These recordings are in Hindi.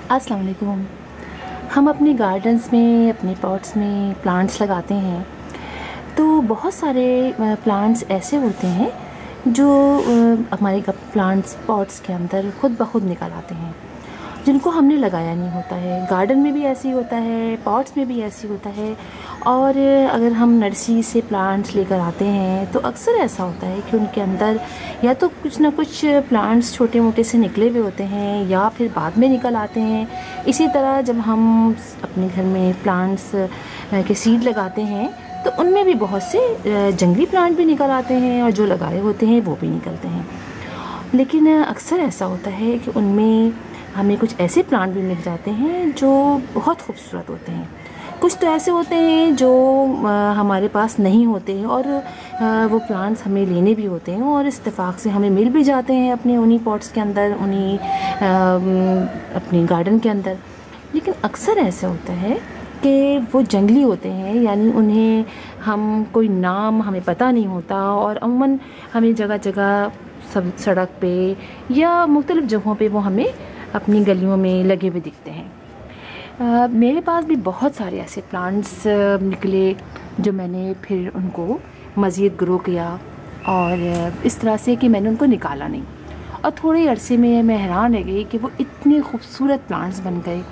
अस्सलाम वालेकुम। हम अपने गार्डन्स में, अपने पॉट्स में प्लांट्स लगाते हैं, तो बहुत सारे प्लांट्स ऐसे होते हैं जो हमारे प्लांट्स पॉट्स के अंदर खुद ब खुद निकल आते हैं, जिनको हमने लगाया नहीं होता है। गार्डन में भी ऐसे ही होता है, पॉट्स में भी ऐसे ही होता है। और अगर हम नर्सरी से प्लांट्स लेकर आते हैं तो अक्सर ऐसा होता है कि उनके अंदर या तो कुछ ना कुछ प्लांट्स छोटे मोटे से निकले हुए होते हैं या फिर बाद में निकल आते हैं। इसी तरह जब हम अपने घर में प्लांट्स के सीड लगाते हैं तो उनमें भी बहुत से जंगली प्लांट भी निकल आते हैं और जो लगाए होते हैं वो भी निकलते हैं। लेकिन अक्सर ऐसा होता है कि उनमें हमें कुछ ऐसे प्लांट भी मिल जाते हैं जो बहुत खूबसूरत होते हैं। कुछ तो ऐसे होते हैं जो हमारे पास नहीं होते हैं और वो प्लांट्स हमें लेने भी होते हैं और इत्तेफाक से हमें मिल भी जाते हैं अपने उन्हीं पॉट्स के अंदर, उन्हीं अपने गार्डन के अंदर। लेकिन अक्सर ऐसा होता है कि वो जंगली होते हैं, यानी उन्हें हम कोई नाम हमें पता नहीं होता और अमूमन हमें जगह जगह सब सड़क पे या मुख्तलिफ़ जगहों पे वो हमें अपनी गलियों में लगे हुए दिखते हैं। मेरे पास भी बहुत सारे ऐसे प्लांट्स निकले जो मैंने फिर उनको मज़ीद ग्रो किया और इस तरह से कि मैंने उनको निकाला नहीं, और थोड़े अरसे में मैं हैरान रह गई कि वो इतने खूबसूरत प्लांट्स बन गए।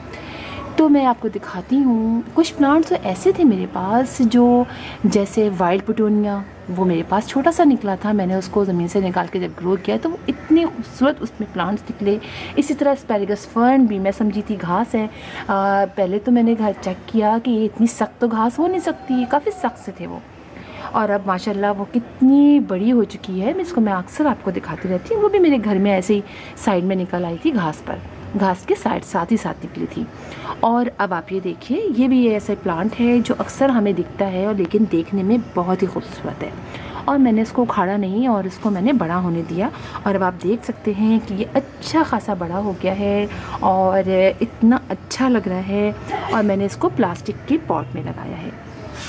तो मैं आपको दिखाती हूँ। कुछ प्लांट्स तो ऐसे थे मेरे पास जो, जैसे वाइल्ड पिटूनिया, वो मेरे पास छोटा सा निकला था। मैंने उसको ज़मीन से निकाल के जब ग्रो किया तो वो इतने खूबसूरत उसमें प्लांट्स निकले। इसी तरह एस्पैरागस फर्न भी, मैं समझी थी घास है। पहले तो मैंने घर चेक किया कि ये इतनी सख्त तो घास हो नहीं सकती, काफ़ी सख्त से थे वो। और अब माशाल्लाह वो कितनी बड़ी हो चुकी है। मैं अक्सर आपको दिखाती रहती हूँ। वो भी मेरे घर में ऐसे ही साइड में निकल आई थी, घास के साथ ही साथ निकली थी। और अब आप ये देखिए, ये भी ऐसे प्लांट है जो अक्सर हमें दिखता है और लेकिन देखने में बहुत ही खूबसूरत है। और मैंने इसको उखाड़ा नहीं और इसको मैंने बड़ा होने दिया, और अब आप देख सकते हैं कि ये अच्छा खासा बड़ा हो गया है और इतना अच्छा लग रहा है। और मैंने इसको प्लास्टिक के पॉट में लगाया है।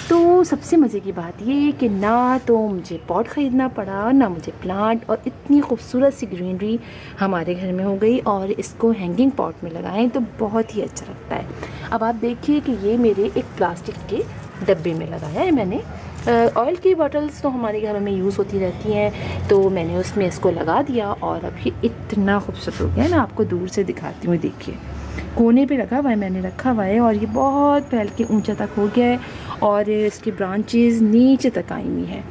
तो सबसे मज़े की बात ये कि ना तो मुझे पॉट ख़रीदना पड़ा, ना मुझे प्लांट, और इतनी खूबसूरत सी ग्रीनरी हमारे घर में हो गई। और इसको हैंगिंग पॉट में लगाएं तो बहुत ही अच्छा लगता है। अब आप देखिए कि ये मेरे एक प्लास्टिक के डब्बे में लगाया है मैंने। ऑयल की बॉटल्स तो हमारे घरों में यूज़ होती रहती हैं, तो मैंने उसमें इसको लगा दिया और अभी इतना खूबसूरत हो गया है। मैं आपको दूर से दिखाती हूँ, देखिए कोने पे रखा हुआ है, मैंने रखा हुआ है और ये बहुत फैल के ऊंचा तक हो गया है और इसकी ब्रांचेस नीचे तक आई हुई हैं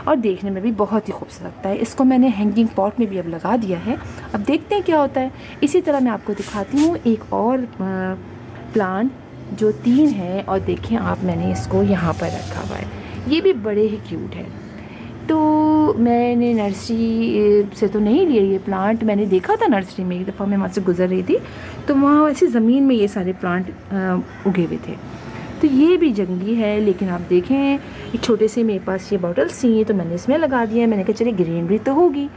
और देखने में भी बहुत ही खूबसूरत लगता है। इसको मैंने हैंगिंग पॉट में भी अब लगा दिया है। अब देखते हैं क्या होता है। इसी तरह मैं आपको दिखाती हूँ एक और प्लांट जो 3 है, और देखें आप, मैंने इसको यहाँ पर रखा हुआ है। ये भी बड़े ही क्यूट है। तो मैंने नर्सरी से तो नहीं लिया ये प्लांट, मैंने देखा था नर्सरी में, एक दफ़ा मैं वहाँ से गुजर रही थी तो वहाँ ऐसी ज़मीन में ये सारे प्लांट उगे हुए थे। तो ये भी जंगली है, लेकिन आप देखें एक छोटे से मेरे पास ये बॉटल्स थी तो मैंने इसमें लगा दिया। मैंने कहा चलिए ग्रीनरी तो होगी।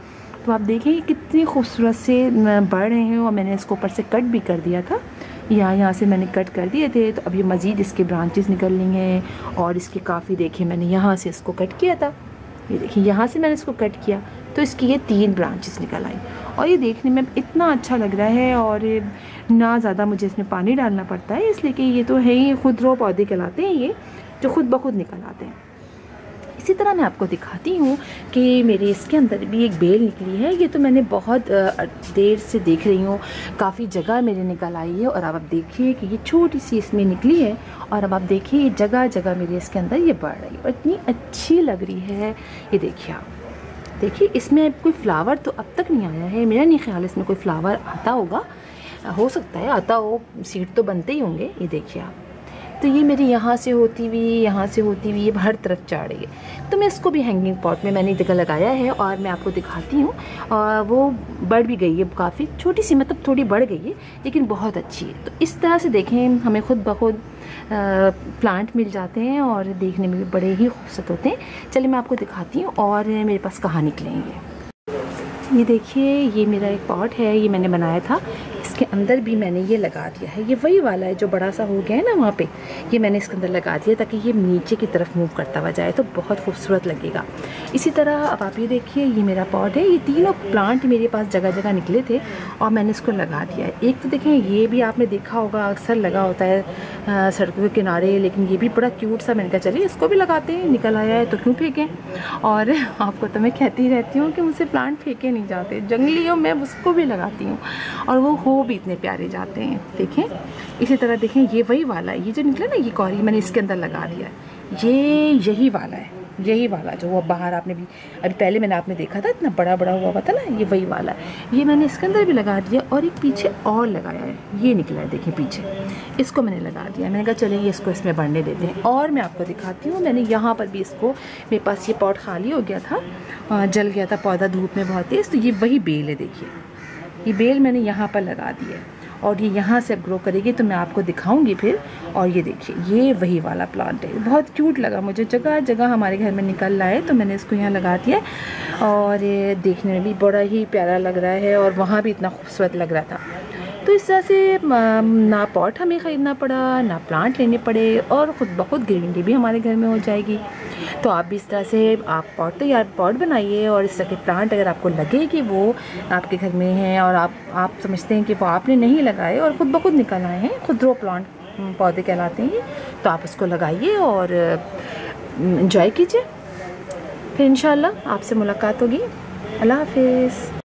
तो आप देखें कितनी खूबसूरत से बढ़ रहे हैं और मैंने इसको ऊपर से कट भी कर दिया था। यहाँ से मैंने कट कर दिए थे, तो अभी मज़ीद इसके ब्रांचेस निकल रही हैं और इसके काफ़ी, देखिए मैंने यहाँ से इसको कट किया था, ये देखिए यहाँ से मैंने इसको कट किया तो इसकी ये 3 ब्रांचेस निकल आई और ये देखने में इतना अच्छा लग रहा है। और ना ज़्यादा मुझे इसमें पानी डालना पड़ता है, इसलिए कि ये तो है ही खुदरो पौधे कहलाते हैं ये, जो खुद ब खुद निकल आते हैं। इसी तरह मैं आपको दिखाती हूँ कि मेरे इसके अंदर भी एक बेल निकली है। ये तो मैंने बहुत देर से देख रही हूँ, काफ़ी जगह मेरे निकल आई है। और अब आप देखिए कि ये छोटी सी इसमें निकली है और अब आप देखिए ये जगह जगह मेरे इसके अंदर ये बढ़ रही है और इतनी अच्छी लग रही है। ये देखिए आप, देखिए इसमें कोई फ्लावर तो अब तक नहीं आया है, मेरा नहीं ख्याल इसमें कोई फ्लावर आता होगा, हो सकता है आता हो, सीड तो बनते ही होंगे। ये देखिए आप, तो ये मेरी यहाँ से होती हुई ये हर तरफ चढ़ रही है। तो मैं इसको भी हैंगिंग पॉट में मैंने जगह लगाया है और मैं आपको दिखाती हूँ। वो बढ़ भी गई है, काफ़ी छोटी सी, मतलब थोड़ी बढ़ गई है लेकिन बहुत अच्छी है। तो इस तरह से देखें हमें खुद ब खुद प्लांट मिल जाते हैं और देखने में भी बड़े ही खूबसूरत होते हैं। चलिए मैं आपको दिखाती हूँ और मेरे पास कहाँ निकलेंगे। ये देखिए, ये मेरा एक पॉट है, ये मैंने बनाया था। इसके अंदर भी मैंने ये लगा दिया है। ये वही वाला है जो बड़ा सा हो गया है ना वहाँ पे, ये मैंने इसके अंदर लगा दिया ताकि ये नीचे की तरफ मूव करता हुआ जाए तो बहुत खूबसूरत लगेगा। इसी तरह अब आप ये देखिए, ये मेरा पॉट है। ये तीनों प्लांट मेरे पास जगह जगह निकले थे और मैंने इसको लगा दिया है। एक तो देखें, ये भी आपने देखा होगा अक्सर लगा होता है सड़कों के किनारे, लेकिन ये भी बड़ा क्यूट सा, मैंने कहा चलिए इसको भी लगाते हैं, निकल आया है तो क्यों फेंकें। और आपको तो मैं कहती रहती हूँ कि मुझसे प्लांट फेंके नहीं जाते, जंगली हो मैं उसको भी लगाती हूँ और वो हो भी इतने प्यारे जाते हैं। देखें इसी तरह देखें, ये वही वाला है, ये जो निकला ना ये कौरी मैंने इसके अंदर लगा दिया है। ये यही वाला है, यही वाला जो वो बाहर आपने भी अभी पहले मैंने आपने देखा था इतना बड़ा बड़ा हुआ था ना, ये वही वाला है। ये मैंने इसके अंदर भी लगा दिया और एक पीछे और लगाया है, ये निकला है देखिए पीछे, इसको मैंने लगा दिया। मैंने कहा चलिए इसको इसमें बढ़ने देते हैं। और मैं आपको दिखाती हूँ, मैंने यहाँ पर भी इसको, मेरे पास ये पॉट खाली हो गया था, जल गया था पौधा धूप में बहुत तेज़, तो ये वही बेल है। देखिए ये बेल मैंने यहाँ पर लगा दी है और ये यहाँ से अब ग्रो करेगी तो मैं आपको दिखाऊंगी फिर। और ये देखिए ये वही वाला प्लांट है, बहुत क्यूट लगा मुझे, जगह जगह हमारे घर में निकल रहा है तो मैंने इसको यहाँ लगा दिया और ये देखने में भी बड़ा ही प्यारा लग रहा है और वहाँ भी इतना खूबसूरत लग रहा था। तो इस तरह से ना पॉट हमें ख़रीदना पड़ा, ना प्लांट लेने पड़े और ख़ुद ब खुद ग्रीनरी भी हमारे घर में हो जाएगी। तो आप भी इस तरह से आप पॉट बनाइए और इस तरह के प्लांट अगर आपको लगे कि वो आपके घर में हैं और आप समझते हैं कि वो आपने नहीं लगाए और ख़ुद ब खुद निकल आए हैं, खुदरो प्लांट पौधे कहलाते हैं, तो आप उसको लगाइए और एंजॉय कीजिए। फिर इंशाल्लाह आपसे मुलाकात होगी। अल्लाह हाफिज़।